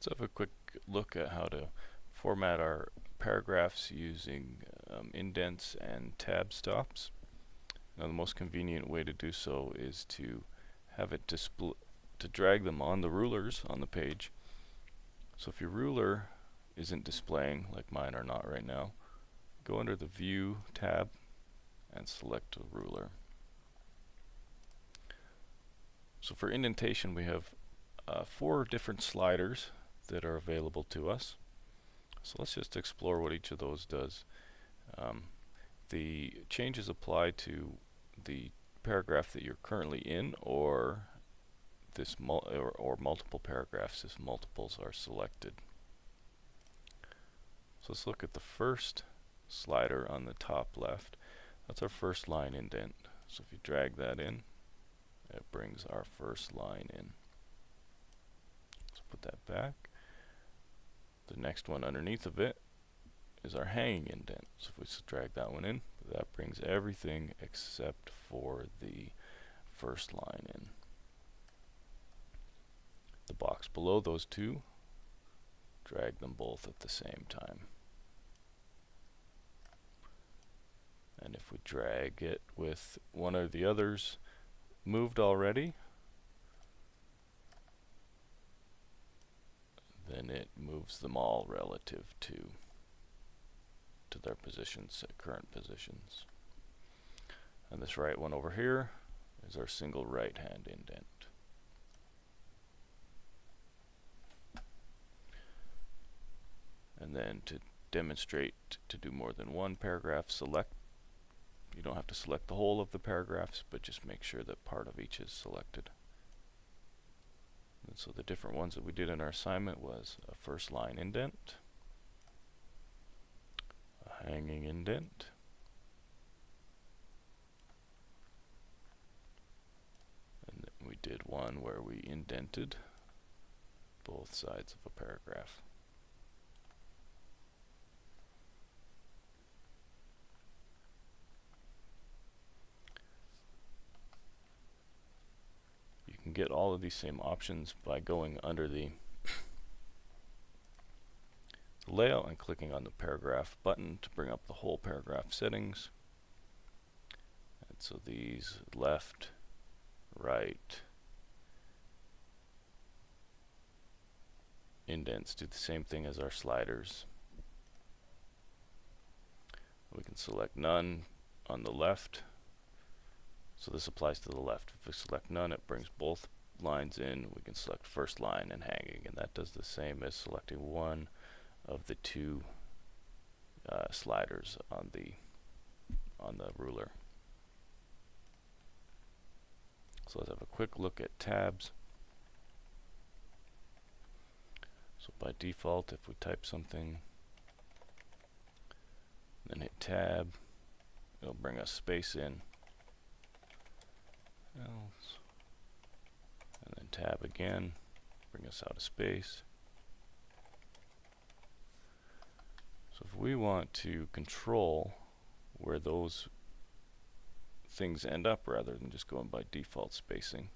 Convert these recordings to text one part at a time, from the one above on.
Let's have a quick look at how to format our paragraphs using indents and tab stops. Now the most convenient way to do so is to have it to drag them on the rulers on the page. So if your ruler isn't displaying, like mine are not right now, go under the View tab and select a ruler. So for indentation we have 4 different sliders that are available to us. So let's just explore what each of those does. The changes apply to the paragraph that you're currently in, or this or multiple paragraphs if multiples are selected. So let's look at the first slider on the top left. That's our first line indent. So if you drag that in, it brings our first line in. So put that back. The next one underneath of it is our hanging indent. So if we drag that one in, that brings everything except for the first line in. The box below those two, drag them both at the same time. And if we drag it with one or the others moved already, then it moves them all relative to their positions, current positions. And this right one over here is our single right hand indent. And then to demonstrate to do more than one paragraph, you don't have to select the whole of the paragraphs, but just make sure that part of each is selected. And so the different ones that we did in our assignment was a first line indent, a hanging indent, and then we did one where we indented both sides of a paragraph. You can get all of these same options by going under the layout and clicking on the paragraph button to bring up the whole paragraph settings. And so these left, right indents do the same thing as our sliders. We can select none on the left. So this applies to the left. If we select none, it brings both lines in. We can select first line and hanging, and that does the same as selecting one of the two sliders on the ruler. So let's have a quick look at tabs. So by default, if we type something, then hit tab, it'll bring us space in. Else. And then tab again, bring us out of space. So if we want to control where those things end up rather than just going by default spacing,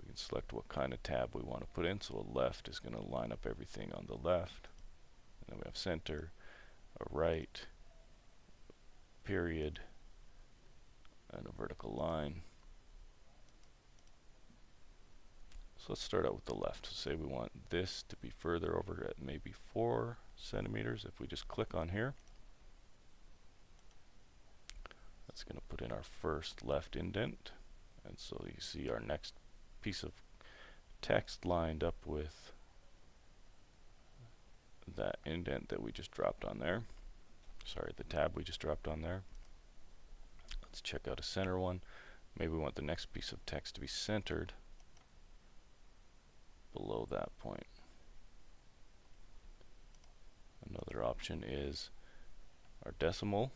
we can select what kind of tab we want to put in. So a left is going to line up everything on the left. And then we have center, a right, period, and a vertical line. So let's start out with the left. So say we want this to be further over at maybe 4 centimeters. If we just click on here, that's going to put in our first left indent. And so you see our next piece of text lined up with that indent that we just dropped on there. Sorry, the tab we just dropped on there. Let's check out a center one. Maybe we want the next piece of text to be centered below that point. Another option is our decimal.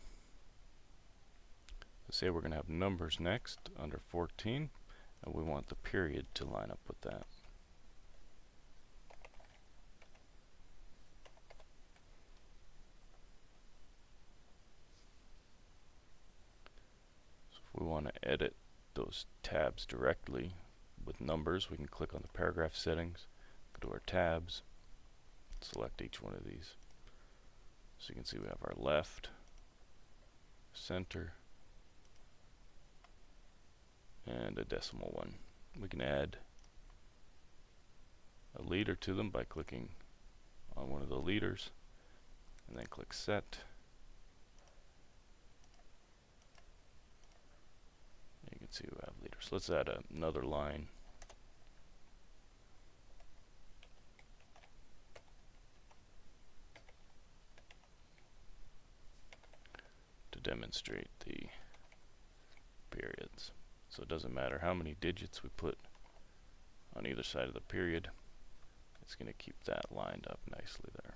So say we're going to have numbers next under 14, and we want the period to line up with that. If we want to edit those tabs directly with numbers, we can click on the paragraph settings, Go to our tabs, select each one of these. So you can see we have our left, center, and a decimal one. We can add a leader to them by clicking on one of the leaders and then click set. You can see we have leaders. Let's add another line. To demonstrate the periods. So it doesn't matter how many digits we put on either side of the period, it's going to keep that lined up nicely there.